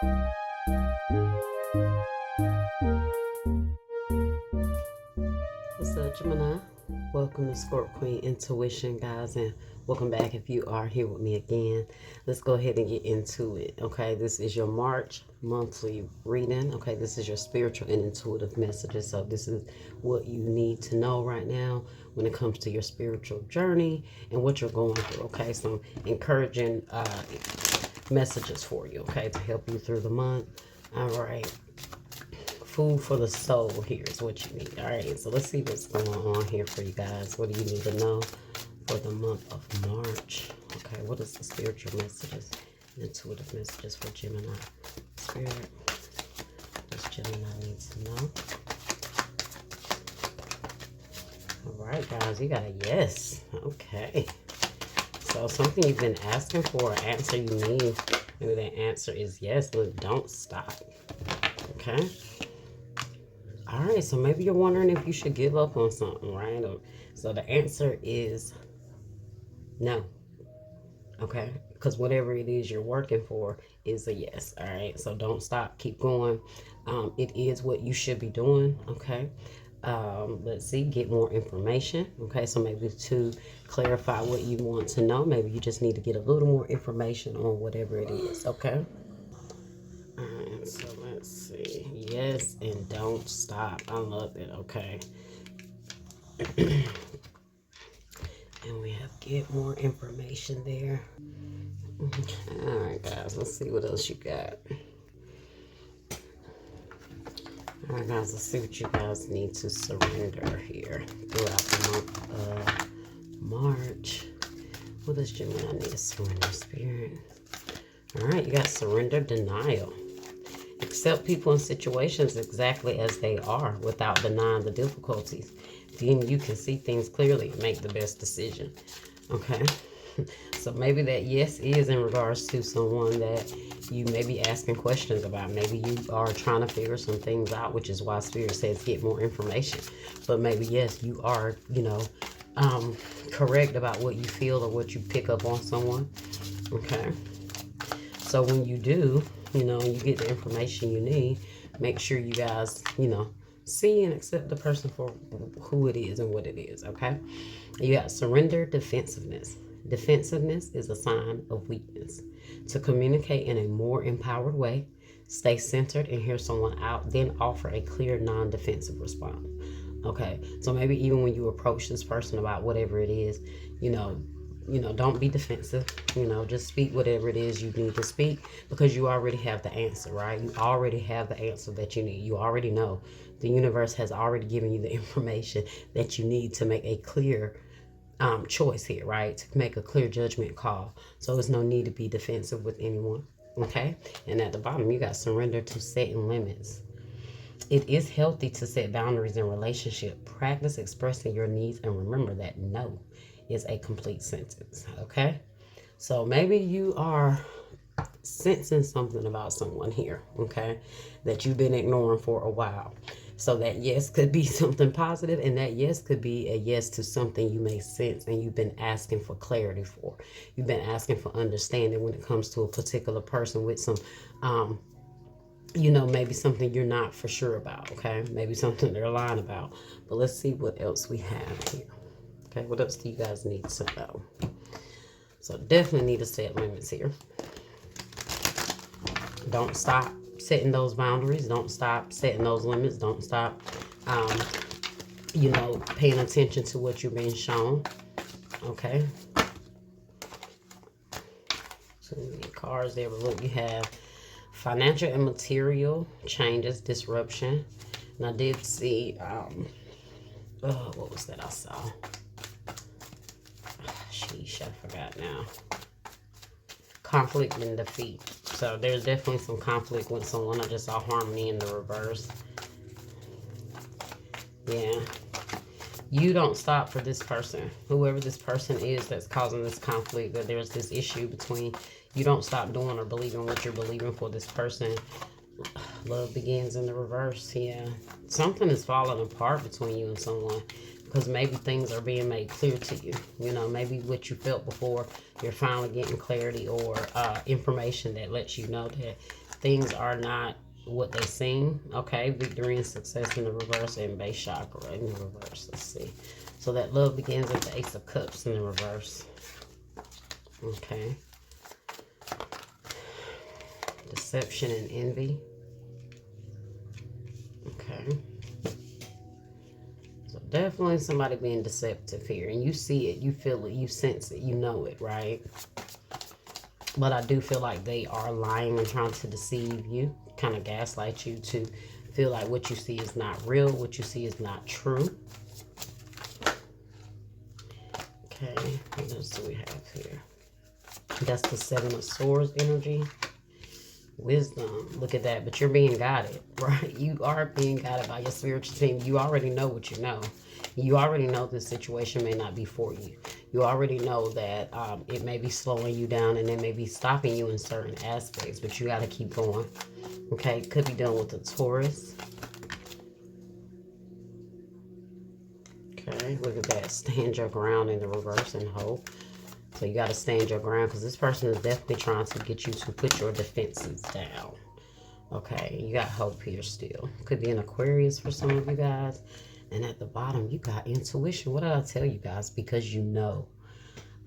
What's up, Gemini? Welcome to Scorp Queen Intuition, guys, and welcome back if you are here with me again. Let's go ahead and get into it. Okay, this is your March monthly reading. Okay, this is your spiritual and intuitive messages. So this is what you need to know right now when it comes to your spiritual journey and what you're going through. Okay, some encouraging messages for you, okay, to help you through the month. All right. Food for the soul here is what you need. All right, so let's see what's going on here for you guys. What do you need to know for the month of March? Okay, what is the spiritual messages, intuitive messages for Gemini? Spirit, what does Gemini need to know? All right, guys, you got a yes. Okay. So something you've been asking for, an answer you need. Maybe the answer is yes. Look, don't stop. Okay. All right, so maybe you're wondering if you should give up on something, right? So the answer is no, okay? Because whatever it is you're working for is a yes, all right? So don't stop, keep going. It is what you should be doing, okay? Let's see, get more information, okay? So maybe to clarify what you want to know, maybe you just need to get a little more information on whatever it is, okay? All right, so let's see. Yes, and don't stop. I love it. Okay. And we have get more information there. Okay. All right, guys. Let's see what else you got. All right, guys. Let's see what you guys need to surrender here throughout the month of March. What does Gemini need to surrender, Spirit? All right, you got surrender, denial. Accept people and situations exactly as they are without denying the difficulties. Then you can see things clearly and make the best decision. Okay? So maybe that yes is in regards to someone that you may be asking questions about. Maybe you are trying to figure some things out, which is why Spirit says get more information. But maybe, yes, you are, correct about what you feel or what you pick up on someone. Okay? So when you do, and you get the information you need, make sure you guys, see and accept the person for who it is and what it is, okay? You got surrender, defensiveness. Defensiveness is a sign of weakness. To communicate in a more empowered way, stay centered and hear someone out, then offer a clear, non-defensive response. Okay, so maybe even when you approach this person about whatever it is, don't be defensive. Just speak whatever it is you need to speak, because you already have the answer, right? You already have the answer that you need. You already know. The universe has already given you the information that you need to make a clear choice here, right? To make a clear judgment call. So there's no need to be defensive with anyone, okay? And at the bottom, you got surrender to setting limits. It is healthy to set boundaries in relationship. Practice expressing your needs and remember that no is a complete sentence, okay? So maybe you are sensing something about someone here, okay, that you've been ignoring for a while. So that yes could be something positive, and that yes could be a yes to something you may sense and you've been asking for clarity for. You've been asking for understanding when it comes to a particular person with some maybe something you're not for sure about, okay? Maybe something they're lying about. But let's see what else we have here. Okay, what else do you guys need to know? So definitely need to set limits here. Don't stop setting those boundaries. Don't stop setting those limits. Don't stop, paying attention to what you're being shown. Okay. So many cards there, but look, you have financial and material changes, disruption. And I did see, what was that I saw? Sheesh, I forgot now. Conflict and defeat. So there's definitely some conflict with someone. I just saw harmony in the reverse. Yeah. You don't stop for this person. Whoever this person is that's causing this conflict, that there's this issue between, you don't stop doing or believing what you're believing for this person. Love begins in the reverse. Yeah. Something is falling apart between you and someone. because maybe things are being made clear to you. You know, maybe what you felt before, you're finally getting clarity or information that lets you know that things are not what they seem. Okay, victory and success in the reverse, and base chakra in the reverse. Let's see. So that love begins at the Ace of Cups in the reverse. Okay. Deception and envy. Okay. So definitely somebody being deceptive here. And you see it, you feel it, you sense it, you know it, right? But I do feel like they are lying and trying to deceive you, kind of gaslight you to feel like what you see is not real, what you see is not true. Okay, what else do we have here? That's the Seven of Swords energy. Wisdom, look at that. But you're being guided, right? You are being guided by your spiritual team. You already know what you know. You already know this situation may not be for you. You already know that it may be slowing you down and it may be stopping you in certain aspects, but you got to keep going. Okay, could be dealing with a Taurus. Okay, look at that. Stand your ground in the reverse and hope. So you got to stand your ground, because this person is definitely trying to get you to put your defenses down. Okay, you got hope here still. Could be an Aquarius for some of you guys. And at the bottom, you got intuition. What did I tell you guys? Because you know.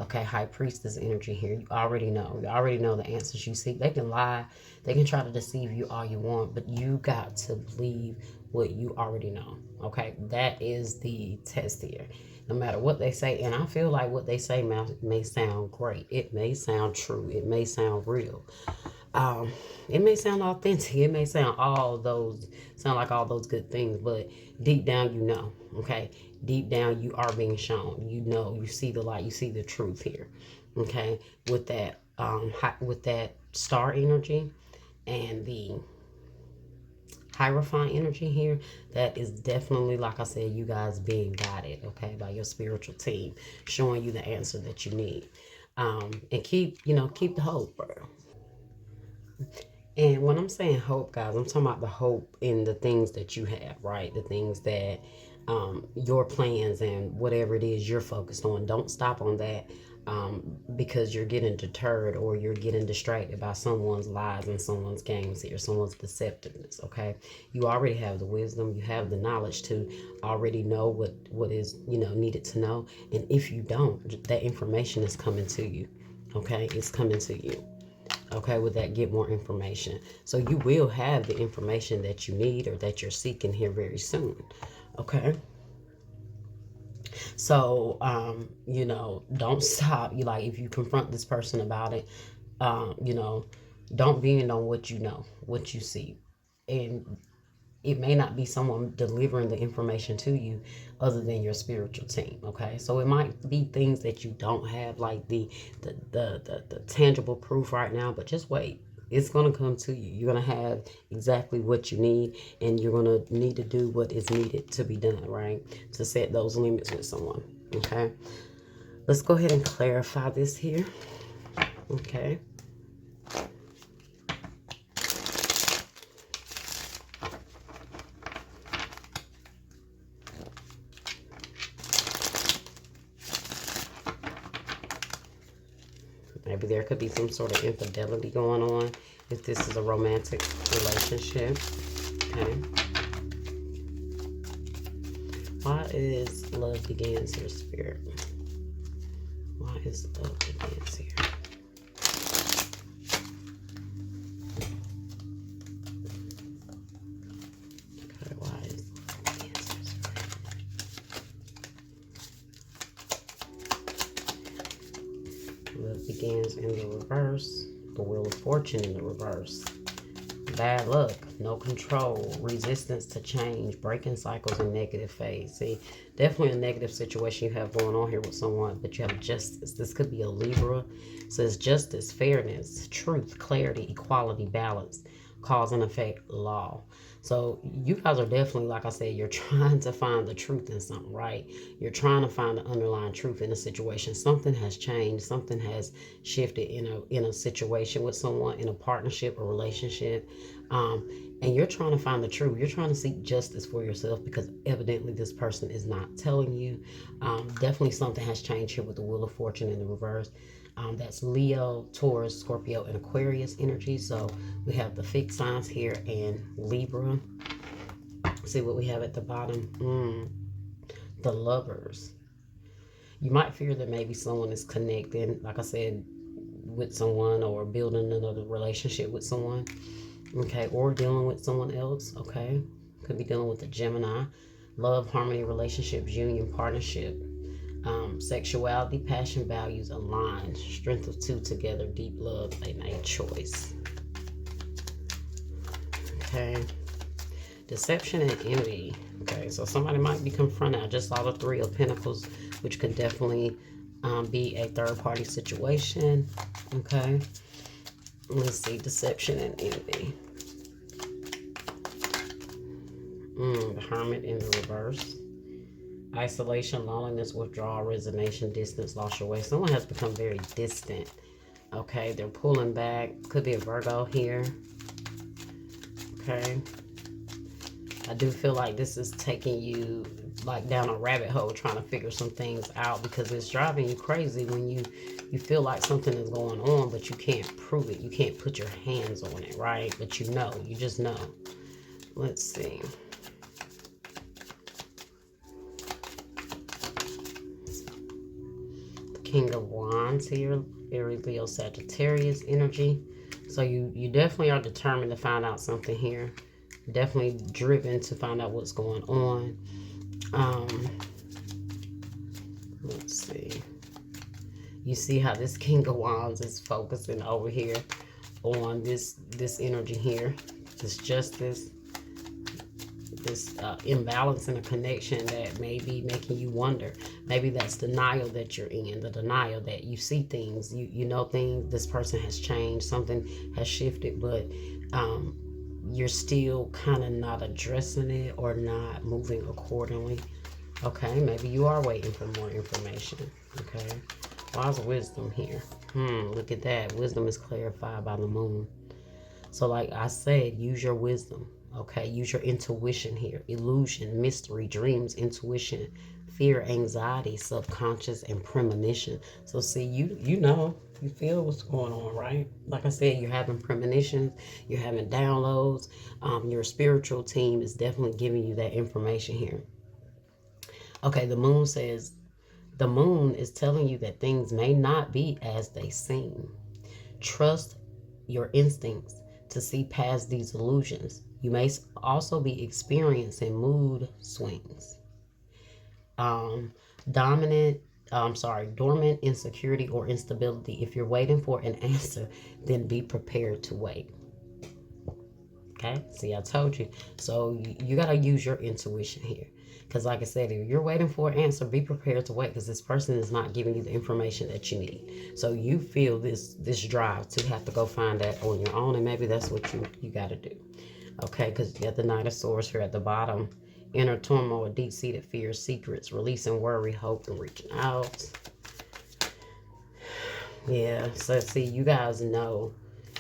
Okay, High Priestess energy here. You already know. You already know the answers you seek. They can lie. They can try to deceive you all you want. But you got to believe what you already know. Okay, that is the test here. No matter what they say. And I feel like what they say may sound great. It may sound true. It may sound real. It may sound authentic. It may sound like all those good things. But deep down, you know. Okay, deep down you are being shown. You know, you see the light, you see the truth here. Okay, with that star energy and the Hierophant energy here, that is definitely, like I said, you guys being guided, okay, by your spiritual team, showing you the answer that you need. And keep the hope, bro. And when I'm saying hope, guys, I'm talking about the hope in the things that you have, right? The things that your plans and whatever it is you're focused on. Don't stop on that because you're getting deterred or you're getting distracted by someone's lies and someone's games here, someone's deceptiveness, okay? You already have the wisdom, you have the knowledge to already know what is, needed to know. And if you don't, that information is coming to you, okay? It's coming to you. Okay, with that, get more information. So you will have the information that you need or that you're seeking here very soon. Okay. So, don't stop. If you confront this person about it, don't bend on what you know, what you see. And it may not be someone delivering the information to you other than your spiritual team. Okay, so it might be things that you don't have, like the tangible proof right now, but just wait. It's going to come to you. You're going to have exactly what you need, and you're going to need to do what is needed to be done, right? To set those limits with someone. Okay, let's go ahead and clarify this here. Okay. Maybe there could be some sort of infidelity going on if this is a romantic relationship. Okay. Why is love begins here, Spirit? Why is love begins here? Okay, why is love begins here, Spirit? Love begins in the reverse. The Wheel of Fortune in the reverse. Bad luck, no control, resistance to change, breaking cycles, and negative phase. See, definitely a negative situation you have going on here with someone, but you have justice. This could be a Libra. It says justice, fairness, truth, clarity, equality, balance, cause and effect law. So you guys are definitely, like I said, you're trying to find the truth in something, right? You're trying to find the underlying truth in a situation. Something has changed. Something has shifted in a situation with someone, in a partnership or relationship. And you're trying to find the truth. You're trying to seek justice for yourself because evidently this person is not telling you. Definitely something has changed here with the Wheel of Fortune in the reverse. That's Leo, Taurus, Scorpio, and Aquarius energy. So we have the fixed signs here and Libra. See what we have at the bottom. The Lovers. You might fear that maybe someone is connecting, like I said, with someone or building another relationship with someone. Okay, or dealing with someone else. Okay, could be dealing with a Gemini. Love, harmony, relationships, union, partnership. Sexuality, passion, values aligned. Strength of two together. Deep love, they made choice. Okay. Deception and envy. Okay, so somebody might be confronted. I just saw the Three of Pentacles, which could definitely be a third-party situation. Okay. Let's see. Deception and envy. The Hermit in the reverse. Isolation, loneliness, withdrawal, resignation, distance, lost your way. Someone has become very distant. Okay, they're pulling back. Could be a Virgo here. Okay. I do feel like this is taking you like down a rabbit hole trying to figure some things out because it's driving you crazy when you feel like something is going on, but you can't prove it. You can't put your hands on it, right? But you know, you just know. Let's see. King of Wands here, very Leo Sagittarius energy. So you definitely are determined to find out something here. Definitely driven to find out what's going on. Let's see. You see how this King of Wands is focusing over here on this energy here, this justice, this imbalance in a connection that may be making you wonder. Maybe that's denial that you're in, the denial that you see things, you know things, this person has changed, something has shifted, but you're still kind of not addressing it or not moving accordingly. Okay, maybe you are waiting for more information. Okay, wise wisdom here. Look at that. Wisdom is clarified by the moon. So like I said, use your wisdom. Okay, use your intuition here. Illusion, mystery, dreams, intuition, fear, anxiety, subconscious, and premonition. So see, you know, you feel what's going on, right? Like I said, you're having premonitions, you're having downloads. Your spiritual team is definitely giving you that information here. Okay, the moon says, the moon is telling you that things may not be as they seem. Trust your instincts to see past these illusions. You may also be experiencing mood swings. Dormant insecurity or instability. If you're waiting for an answer, then be prepared to wait. Okay, see, I told you. So you got to use your intuition here. Because like I said, if you're waiting for an answer, be prepared to wait because this person is not giving you the information that you need. So you feel this drive to have to go find that on your own, and maybe that's what you got to do. Okay, because you got the Knight of Swords here at the bottom. Inner turmoil, deep-seated fears, secrets, releasing worry, hope, and reaching out. Yeah, so see, you guys know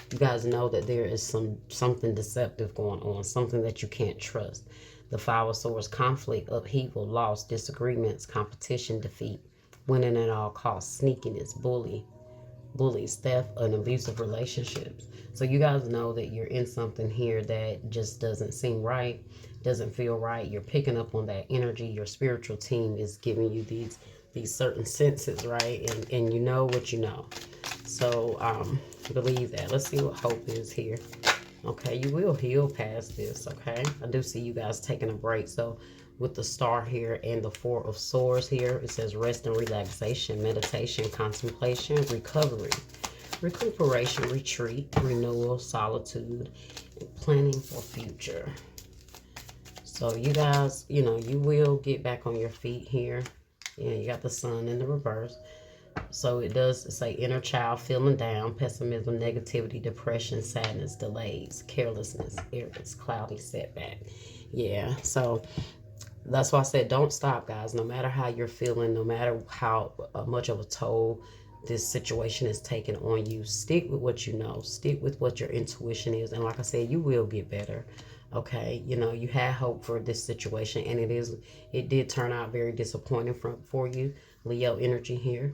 that there is something deceptive going on, something that you can't trust. The Five of Swords, conflict, upheaval, loss, disagreements, competition, defeat, winning at all costs, sneakiness, bullies, theft, and abusive relationships. So you guys know that you're in something here that just doesn't seem right, doesn't feel right. You're picking up on that energy. Your spiritual team is giving you these certain senses, right? And you know what you know. So believe that. Let's see what hope is here. Okay, you will heal past this, okay? I do see you guys taking a break. So with the star here and the Four of Swords here, it says rest and relaxation, meditation, contemplation, recovery, recuperation, retreat, renewal, solitude, and planning for future. So you guys, you know, you will get back on your feet here. Yeah, you got the Sun in the reverse. So it does say inner child feeling down, pessimism, negativity, depression, sadness, delays, carelessness, arrogance, cloudy, setback. Yeah, so that's why I said don't stop, guys. No matter how you're feeling, no matter how much of a toll this situation is taking on you, stick with what you know. Stick with what your intuition is. And like I said, you will get better. Okay, you know, you had hope for this situation, and it did turn out very disappointing for you, Leo energy here.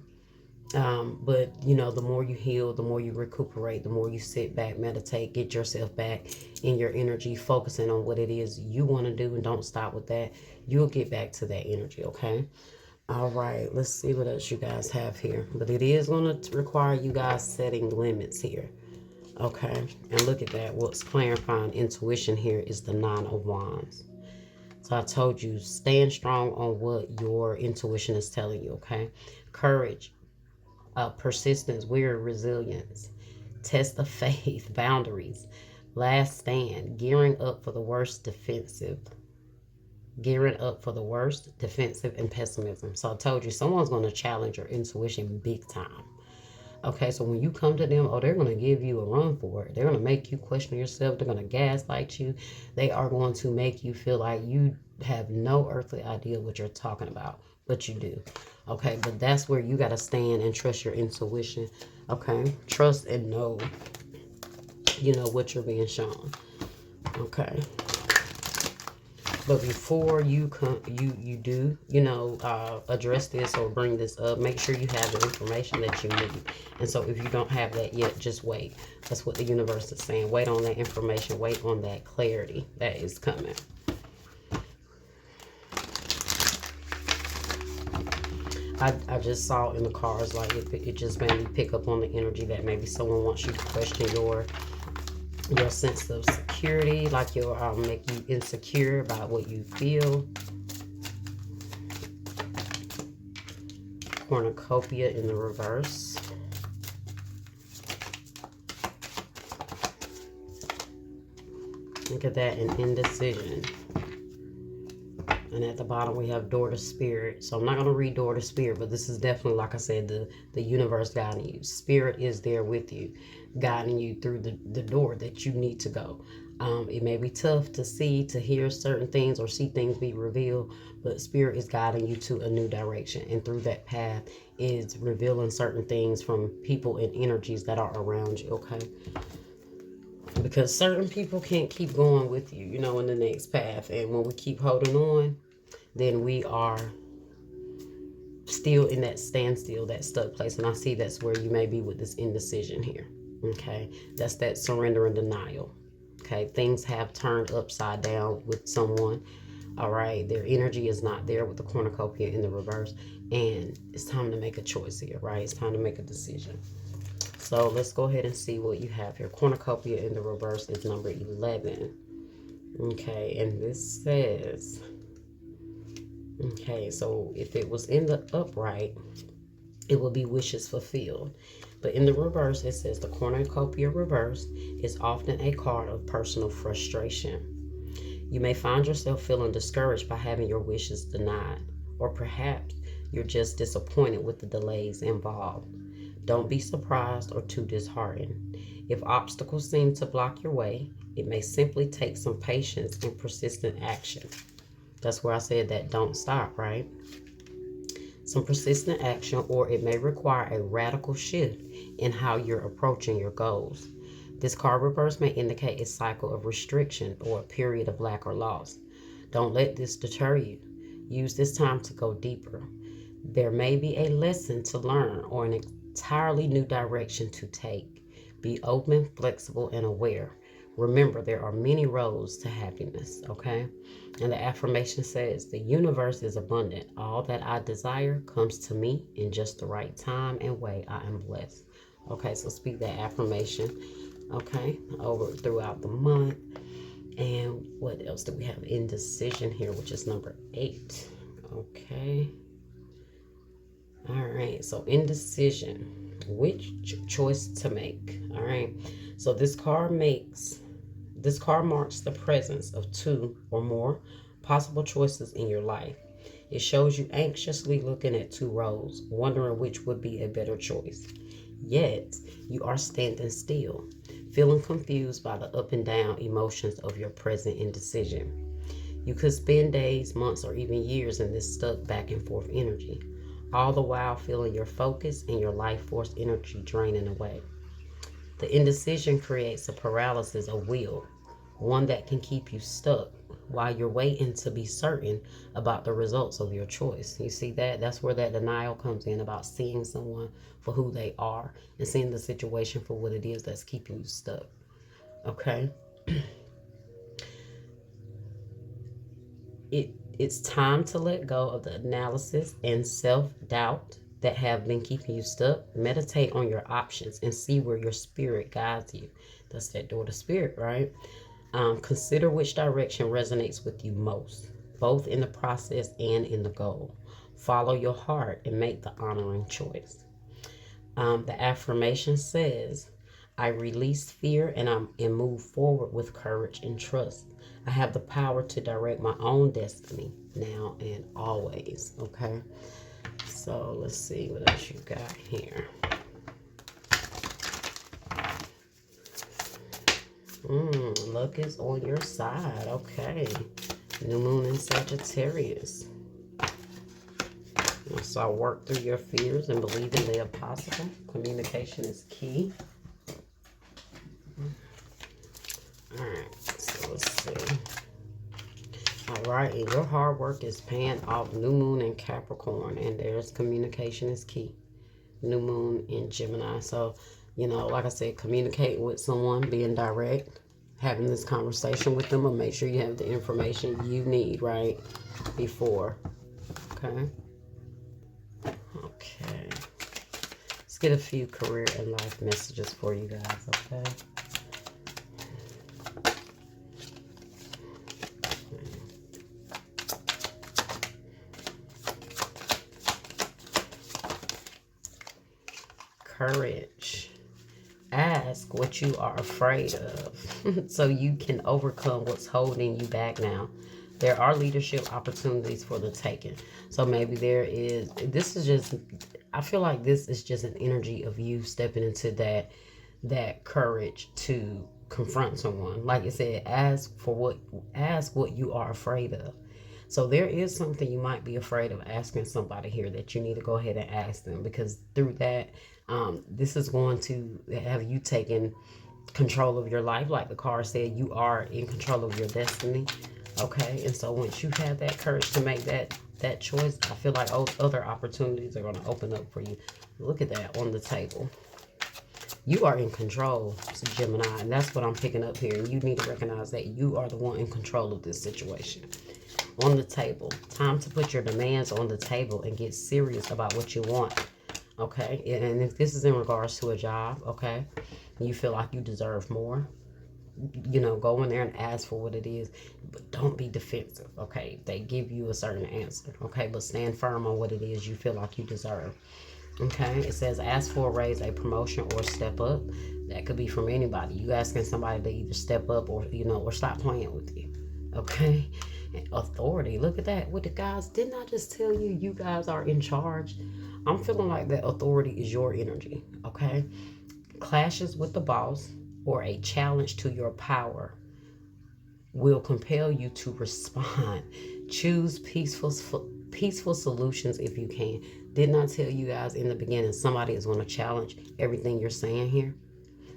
But you know, the more you heal, the more you recuperate, the more you sit back, meditate, get yourself back in your energy, focusing on what it is you want to do, and don't stop with that. You'll get back to that energy, okay? All right, let's see what else you guys have here. But it is going to require you guys setting limits here, okay? And look at that. What's clarifying intuition here is the Nine of Wands. So I told you, stand strong on what your intuition is telling you, okay? Courage, persistence, weird resilience, test of faith, boundaries, last stand, gearing up for the worst, defensive, and pessimism. So I told you, someone's going to challenge your intuition big time. Okay, so when you come to them, oh, they're going to give you a run for it. They're going to make you question yourself. They're going to gaslight you. They are going to make you feel like you have no earthly idea what you're talking about, but you do. Okay, but that's where you got to stand and trust your intuition. Okay, trust and know, you know, what you're being shown. Okay. But before you do, you know, address this or bring this up, make sure you have the information that you need. And so if you don't have that yet, just wait. That's what the universe is saying. Wait on that information. Wait on that clarity that is coming. I just saw in the cards, like it just made me pick up on the energy that maybe someone wants you to question your sense of security, like you'll make you insecure about what you feel. Cornucopia in the reverse. Look at that, an indecision. And at the bottom we have door to spirit. So I'm not going to read door to spirit, but this is definitely, like I said, the universe guiding you. Spirit is there with you, guiding you through the door that you need to go. It may be tough to see, to hear certain things or see things be revealed, but spirit is guiding you to a new direction. And through that path is revealing certain things from people and energies that are around you, okay? Because certain people can't keep going with you, you know, in the next path. And when we keep holding on, then we are still in that standstill, that stuck place. And I see that's where you may be with this indecision here. Okay, that's that surrender and denial. Okay, things have turned upside down with someone. All right, their energy is not there with the cornucopia in the reverse, and it's time to make a choice here, right? It's time to make a decision. So let's go ahead and see what you have here. Cornucopia in the reverse is number 11. Okay, and this says, okay, so if it was in the upright, it will be wishes fulfilled. But in the reverse, it says the cornucopia reverse is often a card of personal frustration. You may find yourself feeling discouraged by having your wishes denied, or perhaps you're just disappointed with the delays involved. Don't be surprised or too disheartened. If obstacles seem to block your way, it may simply take some patience and persistent action. That's where I said that don't stop, right? Some persistent action, or it may require a radical shift in how you're approaching your goals. This card reverse may indicate a cycle of restriction or a period of lack or loss. Don't let this deter you. Use this time to go deeper. There may be a lesson to learn or an entirely new direction to take. Be open, flexible, and aware. Remember, there are many roads to happiness, okay? And the affirmation says, the universe is abundant. All that I desire comes to me in just the right time and way. I am blessed. Okay, so speak that affirmation, okay, over throughout the month. And what else do we have? Indecision here, which is number 8. Okay. All right, so indecision, which choice to make. All right, so this card marks the presence of 2 or more possible choices in your life. It shows you anxiously looking at two roads, wondering which would be a better choice. Yet, you are standing still, feeling confused by the up and down emotions of your present indecision. You could spend days, months, or even years in this stuck back and forth energy, all the while feeling your focus and your life force energy draining away. The indecision creates a paralysis of will, one that can keep you stuck while you're waiting to be certain about the results of your choice. You see that? That's where that denial comes in, about seeing someone for who they are and seeing the situation for what it is that's keeping you stuck. Okay? It's time to let go of the analysis and self-doubt that have been keeping you stuck. Meditate on your options and see where your spirit guides you. That's that door to spirit, right? Consider which direction resonates with you most, both in the process and in the goal. Follow your heart and make the honoring choice. The affirmation says, I release fear and move forward with courage and trust. I have the power to direct my own destiny now and always. Okay, so let's see what else you got here. Luck is on your side. Okay, new moon in Sagittarius. So work through your fears and believing they are possible. Communication is key. Alright, so let's see. Alright, and your hard work is paying off. New moon in Capricorn, and there's communication is key. New moon in Gemini. So, you know, like I said, communicate with someone, being direct, having this conversation with them, and make sure you have the information you need, right, before. Okay. Okay. Let's get a few career and life messages for you guys, okay? Courage. Ask what you are afraid of so you can overcome what's holding you back now. There are leadership opportunities for the taking. So maybe this is just, I feel like this is just an energy of you stepping into that courage to confront someone. Like I said, ask what you are afraid of. So there is something you might be afraid of asking somebody here that you need to go ahead and ask them, because through that, this is going to have you taking control of your life. Like the card said, you are in control of your destiny. Okay, and so once you have that courage to make that choice, I feel like other opportunities are going to open up for you. Look at that on the table. You are in control, Gemini, and that's what I'm picking up here. You need to recognize that you are the one in control of this situation. On the table, time to put your demands on the table and get serious about what you want. Okay, and if this is in regards to a job, okay, you feel like you deserve more, you know, go in there and ask for what it is, but don't be defensive. Okay, they give you a certain answer, okay, but stand firm on what it is you feel like you deserve. Okay, it says ask for a raise, a promotion, or step up. That could be from anybody. You asking somebody to either step up or, you know, or stop playing with you. Okay, and authority. Look at that. What the guys, didn't I just tell you, you guys are in charge? I'm feeling like that authority is your energy. Okay, clashes with the boss or a challenge to your power will compel you to respond. Choose peaceful solutions if you can. Didn't I tell you guys in the beginning, somebody is going to challenge everything you're saying here?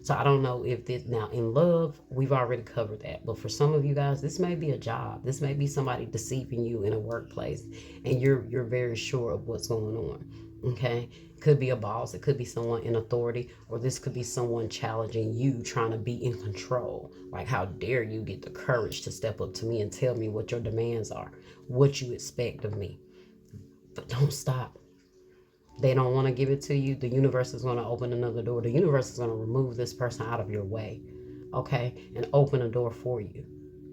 So I don't know if this, now in love, we've already covered that. But for some of you guys, this may be a job. This may be somebody deceiving you in a workplace, and you're very sure of what's going on. Okay? Could be a boss, it could be someone in authority, or this could be someone challenging you, trying to be in control. Like, how dare you get the courage to step up to me and tell me what your demands are, what you expect of me. But don't stop. They don't want to give it to you. The universe is going to open another door. The universe is going to remove this person out of your way, okay, and open a door for you.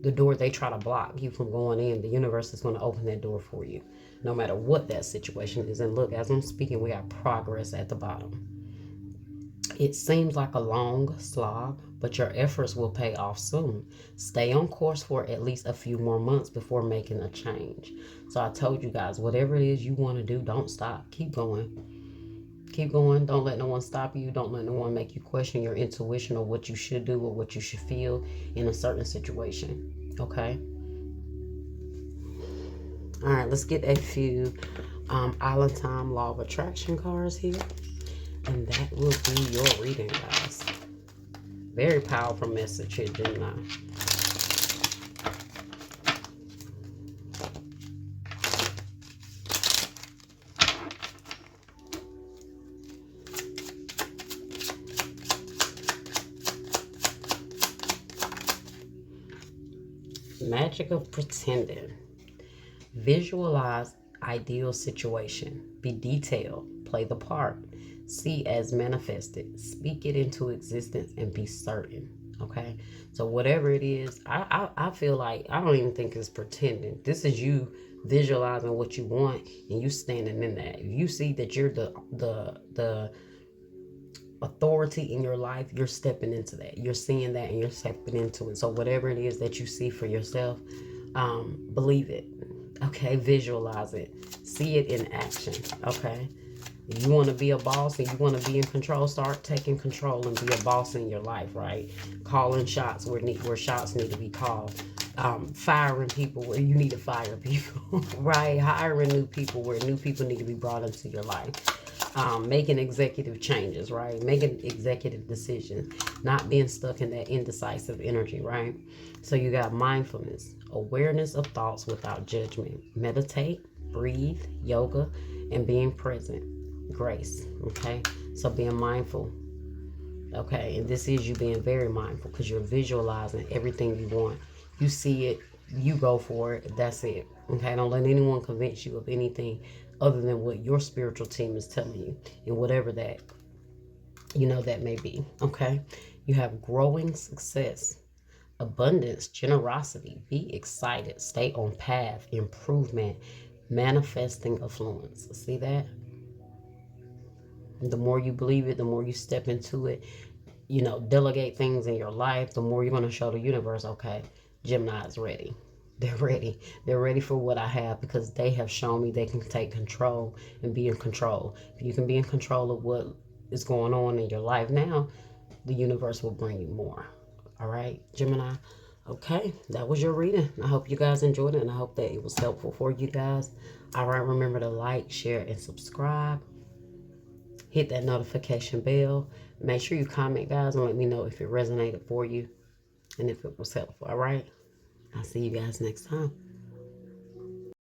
The door they try to block you from going in, the universe is going to open that door for you, no matter what that situation is. And look, as I'm speaking, we got progress at the bottom. It seems like a long slog, but your efforts will pay off soon. Stay on course for at least a few more months before making a change. So I told you guys, whatever it is you want to do, don't stop. Keep going. Keep going. Don't let no one stop you. Don't let no one make you question your intuition or what you should do or what you should feel in a certain situation. Okay? All right, let's get a few Island Time Law of Attraction cards here. And that will be your reading, guys. Very powerful message here, Gemini. Magic of pretending. Visualize ideal situation. Be detailed. Play the part. See as manifested. Speak it into existence and be certain. Okay? So whatever it is, I feel like I don't even think it's pretending. This is you visualizing what you want and you standing in that. If you see that you're the authority in your life, you're stepping into that. You're seeing that and you're stepping into it. So whatever it is that you see for yourself, believe it. Okay, visualize it. See it in action. Okay. If you want to be a boss and you want to be in control, start taking control and be a boss in your life, right? Calling shots where shots need to be called. Firing people where you need to fire people, right? Hiring new people where new people need to be brought into your life. Making executive changes, right? Making executive decisions, not being stuck in that indecisive energy, right? So you got mindfulness, awareness of thoughts without judgment, meditate, breathe, yoga, and being present, grace, okay? So being mindful, okay? And this is you being very mindful because you're visualizing everything you want. You see it, you go for it, that's it, okay? Don't let anyone convince you of anything other than what your spiritual team is telling you, and whatever that, that may be, okay? You have growing success, abundance, generosity, be excited, stay on path, improvement, manifesting affluence. See that? The more you believe it, the more you step into it, delegate things in your life, the more you're going to show the universe, okay, Gemini is ready. They're ready. They're ready for what I have because they have shown me they can take control and be in control. If you can be in control of what is going on in your life now, the universe will bring you more. All right, Gemini? Okay, that was your reading. I hope you guys enjoyed it and I hope that it was helpful for you guys. All right, remember to like, share, and subscribe. Hit that notification bell. Make sure you comment, guys, and let me know if it resonated for you and if it was helpful. All right? I'll see you guys next time.